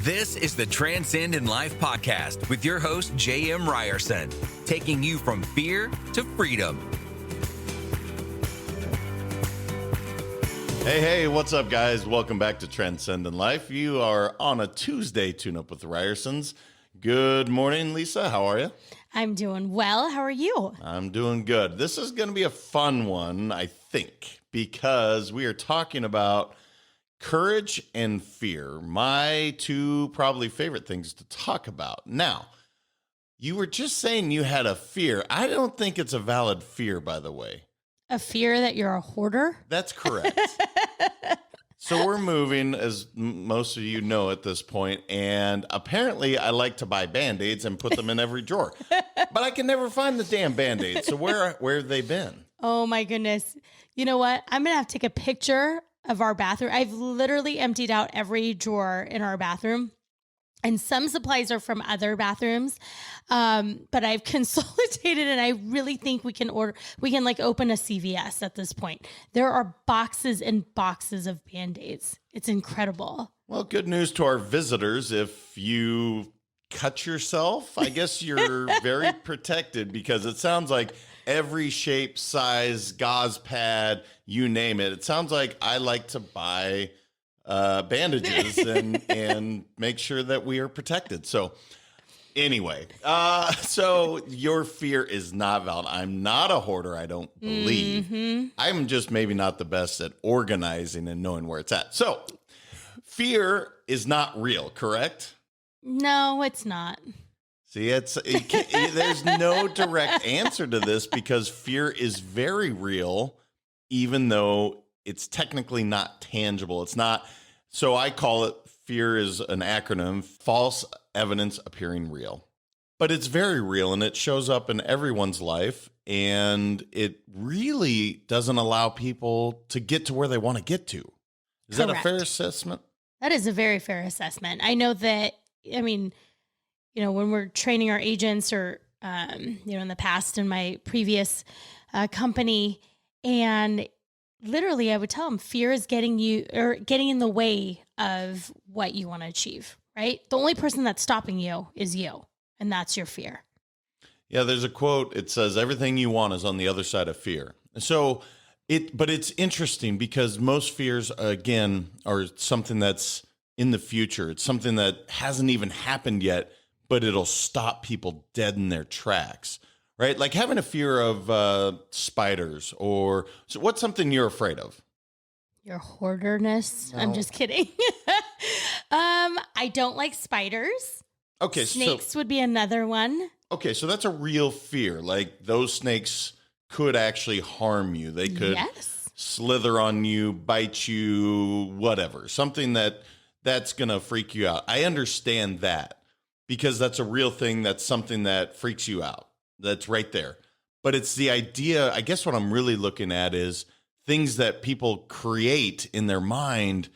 This is the Transcend in Life podcast with your host, J.M. Ryerson, taking you from fear to freedom. Hey, what's up, guys? Welcome back to Transcend in Life. You are on a Tuesday tune-up with the Ryersons. Good morning, Lisa. How are you? I'm doing well. How are you? I'm doing good. This is going to be a fun one, I think, because we are talking about courage and fear, my two probably favorite things to talk about. Now, you were just saying you had a fear. I don't think it's a valid fear, by the way. A fear that you're a hoarder? That's correct. So we're moving, as most of you know at this point, and apparently I like to buy Band-Aids and put them in every drawer. But I can never find the damn Band-Aids. So where have they been? Oh, my goodness. You know what? I'm going to have to take a picture of our bathroom. I've literally emptied out every drawer in our bathroom. And some supplies are from other bathrooms, but I've consolidated, and I really think we can like open a CVS at this point. There are boxes and boxes of Band-Aids. It's incredible. Well, good news to our visitors. If you cut yourself, I guess you're very protected, because it sounds like every shape, size, gauze pad, you name it. It sounds like I like to buy bandages and make sure that we are protected. So anyway, so your fear is not valid. I'm not a hoarder, I don't believe. Mm-hmm. I'm just maybe not the best at organizing and knowing where it's at. So fear is not real, correct? No, it's not. See, there's no direct answer to this, because fear is very real, even though it's technically not tangible. It's not. So I call it, fear is an acronym, false evidence appearing real. But it's very real, and it shows up in everyone's life, and it really doesn't allow people to get to where they want to get to. Is Correct. That a fair assessment? That is a very fair assessment. I know that, when we're training our agents, or, in the past, in my previous company, and literally, I would tell them fear is getting in the way of what you want to achieve, right? The only person that's stopping you is you, and that's your fear. Yeah, there's a quote. It says, everything you want is on the other side of fear. So but it's interesting, because most fears, again, are something that's in the future. It's something that hasn't even happened yet, but it'll stop people dead in their tracks. Right? Like having a fear of spiders, so what's something you're afraid of? Your hoarderness. No. I'm just kidding. I don't like spiders. Okay. Snakes would be another one. Okay. So that's a real fear. Like those snakes could actually harm you. They could slither on you, bite you, whatever. Something that's going to freak you out. I understand that, because that's a real thing. That's something that freaks you out. That's right there. But it's the idea, I guess what I'm really looking at is things that people create in their mind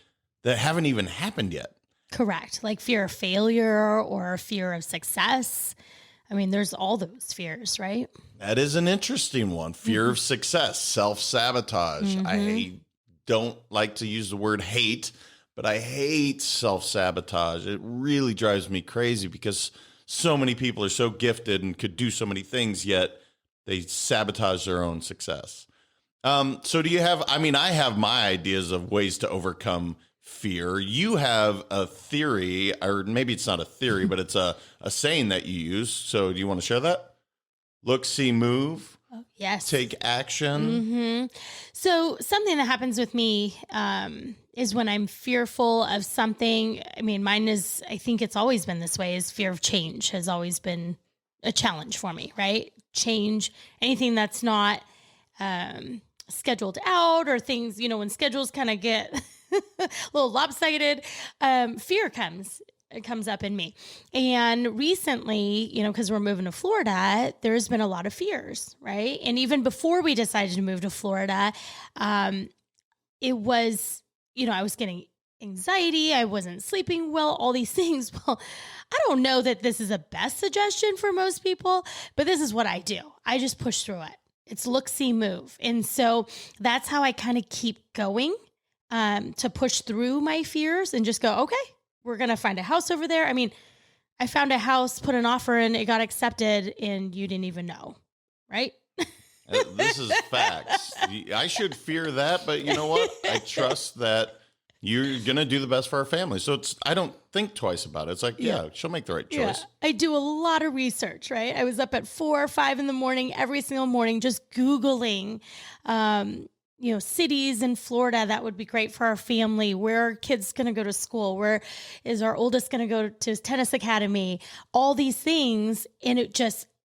that haven't even happened yet. Correct. Like fear of failure or fear of success. There's all those fears, right? That is an interesting one. Fear of success, self-sabotage. Mm-hmm. I don't like to use the word hate, but I hate self-sabotage. It really drives me crazy, because so many people are so gifted and could do so many things, yet they sabotage their own success. So do you have, I have my ideas of ways to overcome fear. You have a theory, or maybe it's not a theory, but it's a saying that you use. So do you want to share that? Look, see, move. Oh, yes. Take action. Mm-hmm. So something that happens with me is when I'm fearful of something. Mine is, I think it's always been this way, is fear of change has always been a challenge for me, right? Change, anything that's not scheduled out, or things, when schedules kind of get a little lopsided, fear comes up in me. And recently, because we're moving to Florida, there's been a lot of fears, right? And even before we decided to move to Florida, it was, I was getting anxiety. I wasn't sleeping well, all these things. Well, I don't know that this is the best suggestion for most people, but this is what I do. I just push through it. It's look, see, move. And so that's how I kind of keep going, to push through my fears and just go, okay, we're going to find a house over there. I mean, I found a house, put an offer in, it got accepted, and you didn't even know, right? This is facts. I should fear that, but you know what? I trust that you're going to do the best for our family. So I don't think twice about it. It's like, yeah, she'll make the right choice. Yeah. I do a lot of research, right? I was up at 4 or 5 in the morning, every single morning, just Googling, cities in Florida that would be great for our family. Where are kids going to go to school? Where is our oldest going to go to his tennis academy? All these things. And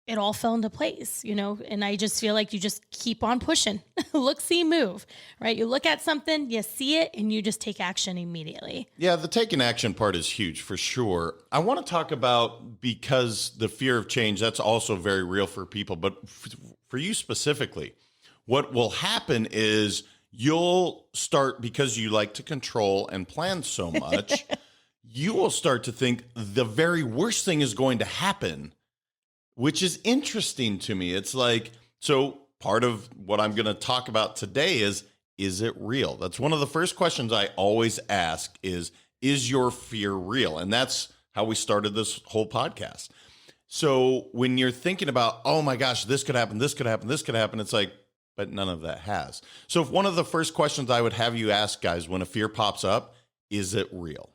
it all fell into place, and I just feel like you just keep on pushing. Look, see, move, right? You look at something, you see it, and you just take action immediately. Yeah, the taking action part is huge for sure. I want to talk about, because the fear of change, that's also very real for people, but for you specifically, what will happen is you'll start, because you like to control and plan so much, you will start to think the very worst thing is going to happen, which is interesting to me. It's like, so part of what I'm going to talk about today is it real? That's one of the first questions I always ask is your fear real? And that's how we started this whole podcast. So when you're thinking about, oh my gosh, this could happen, this could happen, this could happen, it's like, but none of that has. So if one of the first questions I would have you ask, guys, when a fear pops up, is it real?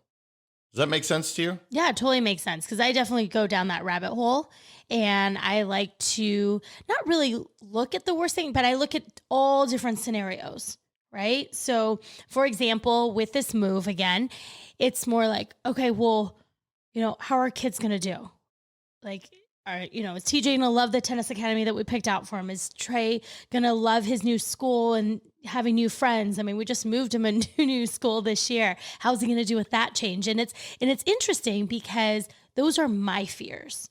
Does that make sense to you? Yeah, it totally makes sense, because I definitely go down that rabbit hole, and I like to not really look at the worst thing, but I look at all different scenarios, right? So for example, with this move again, it's more like, okay, well, how are kids going to do? Like, is TJ going to love the tennis academy that we picked out for him? Is Trey going to love his new school and having new friends? I mean, we just moved him a new school this year. How's he going to do with that change? And it's interesting, because those are my fears,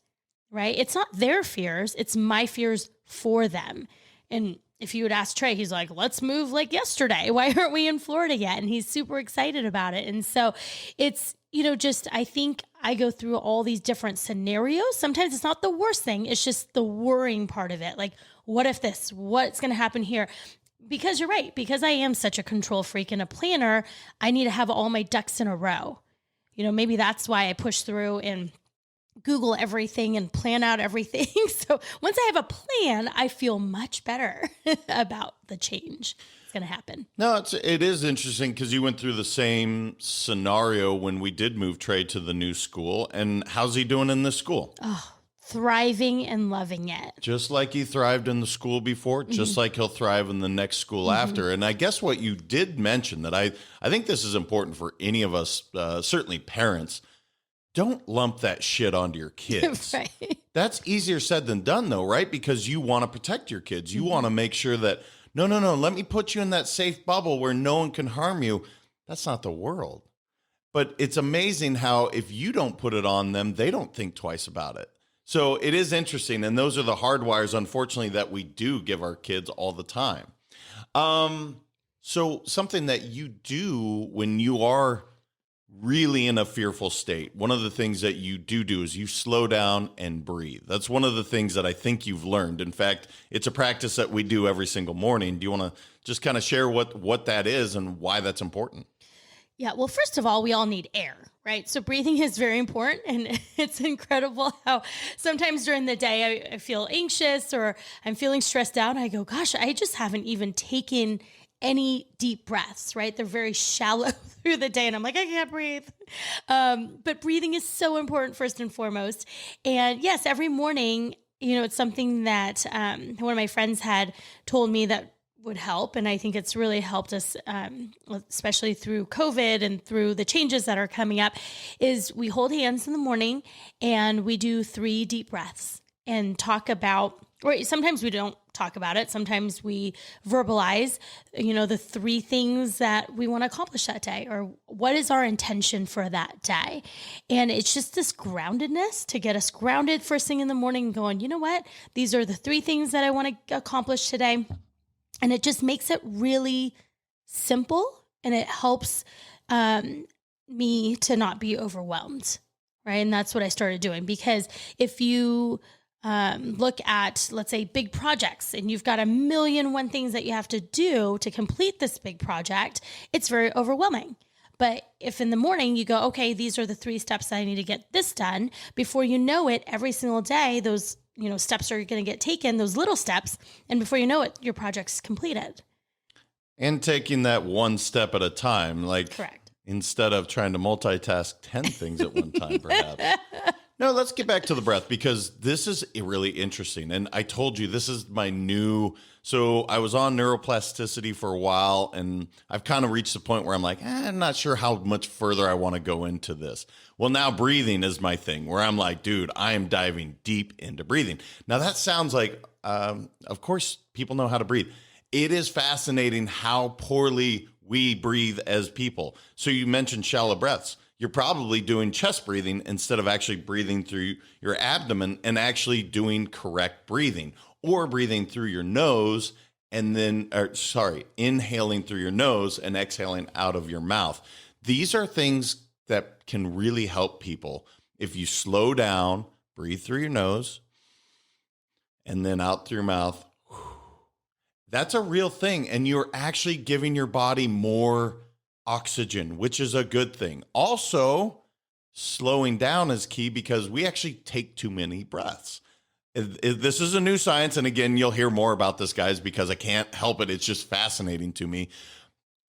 right? It's not their fears. It's my fears for them. And if you would ask Trey, he's like, let's move like yesterday. Why aren't we in Florida yet? And he's super excited about it. And so it's, I think I go through all these different scenarios. Sometimes it's not the worst thing. It's just the worrying part of it. Like, what if this? What's going to happen here? Because you're right. Because I am such a control freak and a planner, I need to have all my ducks in a row. Maybe that's why I push through and Google everything and plan out everything. So once I have a plan, I feel much better about the change that's going to happen. No, it is interesting, because you went through the same scenario when we did move Trey to the new school. And how's he doing in this school? Oh, thriving and loving it. Just like he thrived in the school before, just like he'll thrive in the next school after. And I guess what you did mention, that I think this is important for any of us, certainly parents, don't lump that shit onto your kids. Right. That's easier said than done, though, right? Because you want to protect your kids. You want to make sure that, no, let me put you in that safe bubble where no one can harm you. That's not the world. But it's amazing how if you don't put it on them, they don't think twice about it. So it is interesting. And those are the hardwires, unfortunately, that we do give our kids all the time. So something that you do when you are really in a fearful state, one of the things that you do is you slow down and breathe. That's one of the things that I think you've learned. In fact, it's a practice that we do every single morning. Do you want to just kind of share what that is and why that's important? Yeah. Well, first of all, we all need air, right? So breathing is very important. And it's incredible how sometimes during the day I feel anxious or I'm feeling stressed out. I go, gosh, I just haven't even taken any deep breaths, right? They're very shallow through the day. And I'm like, I can't breathe. But breathing is so important first and foremost. And yes, every morning, it's something that one of my friends had told me that would help. And I think it's really helped us, especially through COVID and through the changes that are coming up, is we hold hands in the morning and we do 3 deep breaths and talk about, or sometimes we don't talk about it. Sometimes we verbalize, the 3 things that we want to accomplish that day, or what is our intention for that day. And it's just this groundedness to get us grounded first thing in the morning, going, you know what? These are the 3 things that I want to accomplish today. And it just makes it really simple, and it helps me to not be overwhelmed, right? And that's what I started doing, because if you look at, let's say, big projects, and you've got 1,000,001 things that you have to do to complete this big project, it's very overwhelming. But if in the morning you go, okay, these are the 3 steps that I need to get this done, before you know it, every single day, those, steps are going to get taken, those little steps. And before you know it, your project's completed. And taking that one step at a time, like Correct. Instead of trying to multitask 10 things at one time, perhaps. No, let's get back to the breath, because this is really interesting. And I told you, this is my new, so I was on neuroplasticity for a while, and I've kind of reached the point where I'm like, I'm not sure how much further I want to go into this. Well, now breathing is my thing, where I'm like, dude, I am diving deep into breathing. Now that sounds like, of course, people know how to breathe. It is fascinating how poorly we breathe as people. So you mentioned shallow breaths. You're probably doing chest breathing instead of actually breathing through your abdomen and actually doing correct breathing, or breathing through your nose and then, inhaling through your nose and exhaling out of your mouth. These are things that can really help people. If you slow down, breathe through your nose and then out through your mouth, that's a real thing. And you're actually giving your body more oxygen, which is a good thing. Also, slowing down is key, because we actually take too many breaths. This is a new science. And again, you'll hear more about this, guys, because I can't help it. It's just fascinating to me.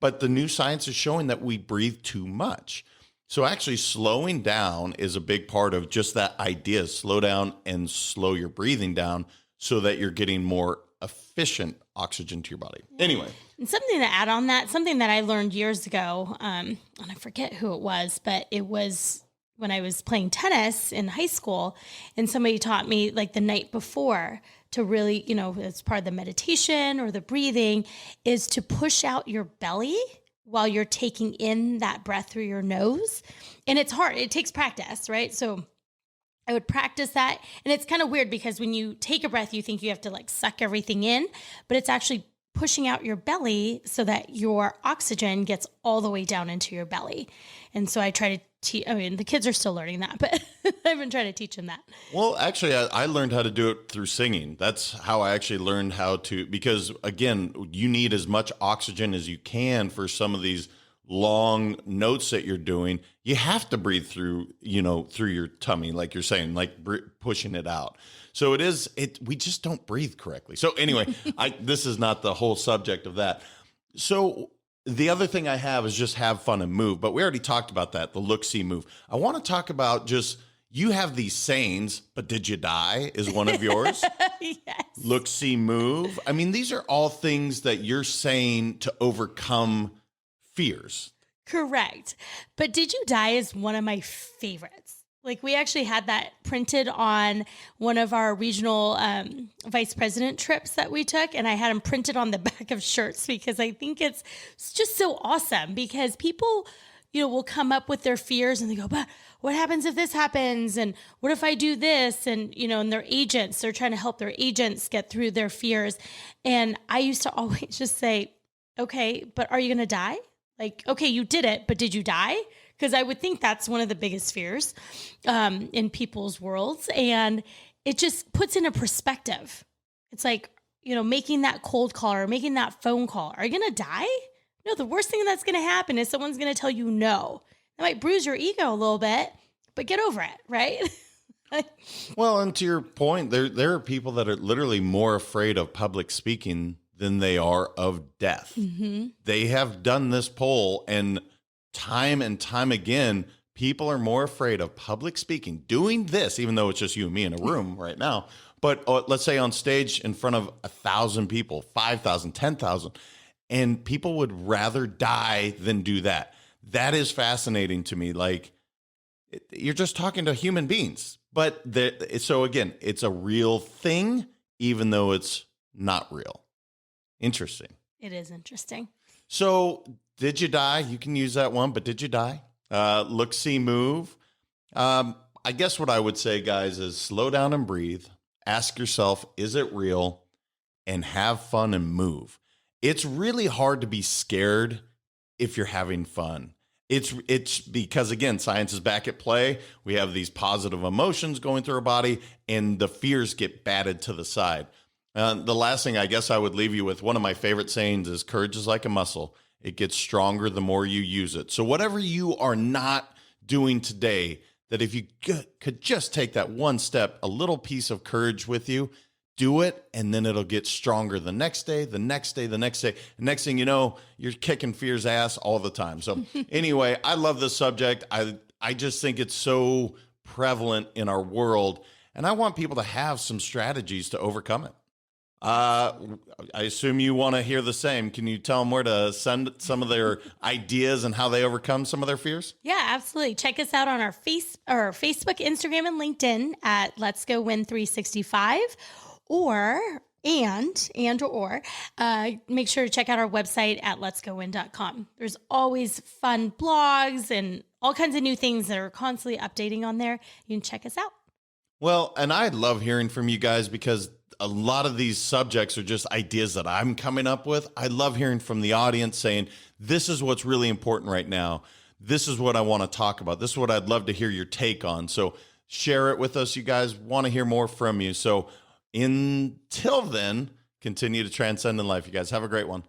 But the new science is showing that we breathe too much. So actually slowing down is a big part of just that idea. Slow down and slow your breathing down so that you're getting more efficient oxygen to your body. Anyway. And something to add on that, something that I learned years ago, and I forget who it was, but it was when I was playing tennis in high school, and somebody taught me like the night before to really, as part of the meditation or the breathing, is to push out your belly while you're taking in that breath through your nose. And it's hard. It takes practice, right? So I would practice that. And it's kind of weird, because when you take a breath, you think you have to like suck everything in, but it's actually pushing out your belly so that your oxygen gets all the way down into your belly. And so I try to teach, the kids are still learning that, but I've been trying to teach them that. Well, actually, I learned how to do it through singing. That's how I actually learned how to, because again, you need as much oxygen as you can for some of these long notes that you're doing. You have to breathe through, through your tummy, like you're saying, like pushing it out. So we just don't breathe correctly. So anyway, this is not the whole subject of that. So the other thing I have is just have fun and move, but we already talked about that, the look, see, move. I want to talk about just, you have these sayings, but did you die is one of yours. Yes. Look, see, move. I mean, these are all things that you're saying to overcome fears. Correct. But did you die is one of my favorites. Like, we actually had that printed on one of our regional vice president trips that we took. And I had them printed on the back of shirts, because I think it's just so awesome, because people, will come up with their fears and they go, but what happens if this happens? And what if I do this? And, and their agents, they're trying to help their agents get through their fears. And I used to always just say, okay, but are you going to die? Like, okay, you did it, but did you die? Because I would think that's one of the biggest fears in people's worlds. And it just puts in a perspective. It's like, making that cold call or making that phone call. Are you going to die? No, the worst thing that's going to happen is someone's going to tell you no. That might bruise your ego a little bit, but get over it, right? Well, and to your point, there are people that are literally more afraid of public speaking than they are of death. Mm-hmm. They have done this poll, and time again, people are more afraid of public speaking, doing this, even though it's just you and me in a room right now. But let's say on stage in front of 1,000 people, 5,000, 10,000, and people would rather die than do that. That is fascinating to me. Like, you're just talking to human beings. But so again, it's a real thing, even though it's not real. Interesting. It is interesting. So did you die? You can use that one, but did you die? Look, see, move. I guess what I would say, guys, is slow down and breathe. Ask yourself, is it real? And have fun and move. It's really hard to be scared if you're having fun. It's because, again, science is back at play. We have these positive emotions going through our body, and the fears get batted to the side. The last thing I guess I would leave you with, one of my favorite sayings is, courage is like a muscle. It gets stronger the more you use it. So whatever you are not doing today, that if you could just take that one step, a little piece of courage with you, do it, and then it'll get stronger the next day, the next day, the next day. The next thing you know, you're kicking fear's ass all the time. So anyway, I love this subject. I just think it's so prevalent in our world, and I want people to have some strategies to overcome it. I assume you want to hear the same. Can you tell them where to send some of their ideas and how they overcome some of their fears? Yeah, absolutely. Check us out on our Facebook, Instagram, and LinkedIn at Let's Go Win 365, or make sure to check out our website at letsgowin.com. There's always fun blogs and all kinds of new things that are constantly updating on there. You can check us out. Well, and I love hearing from you guys because a lot of these subjects are just ideas that I'm coming up with. I love hearing from the audience saying, this is what's really important right now. This is what I want to talk about. This is what I'd love to hear your take on. So share it with us. You guys want to hear more from you. So until then, continue to transcend in life. You guys have a great one.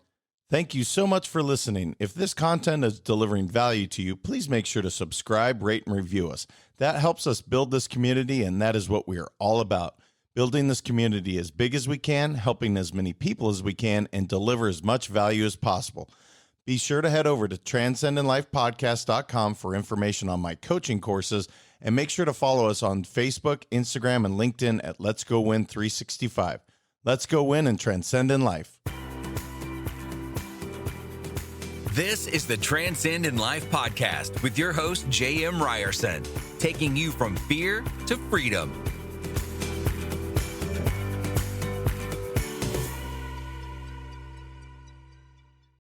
Thank you so much for listening. If this content is delivering value to you, please make sure to subscribe, rate, and review us. That helps us build this community, and that is what we are all about. Building this community as big as we can, helping as many people as we can, and deliver as much value as possible. Be sure to head over to transcendinlifepodcast.com for information on my coaching courses, and make sure to follow us on Facebook, Instagram, and LinkedIn at Let's Go Win 365. Let's go win and transcend in life. This is the Transcend in Life podcast with your host, J.M. Ryerson, taking you from fear to freedom.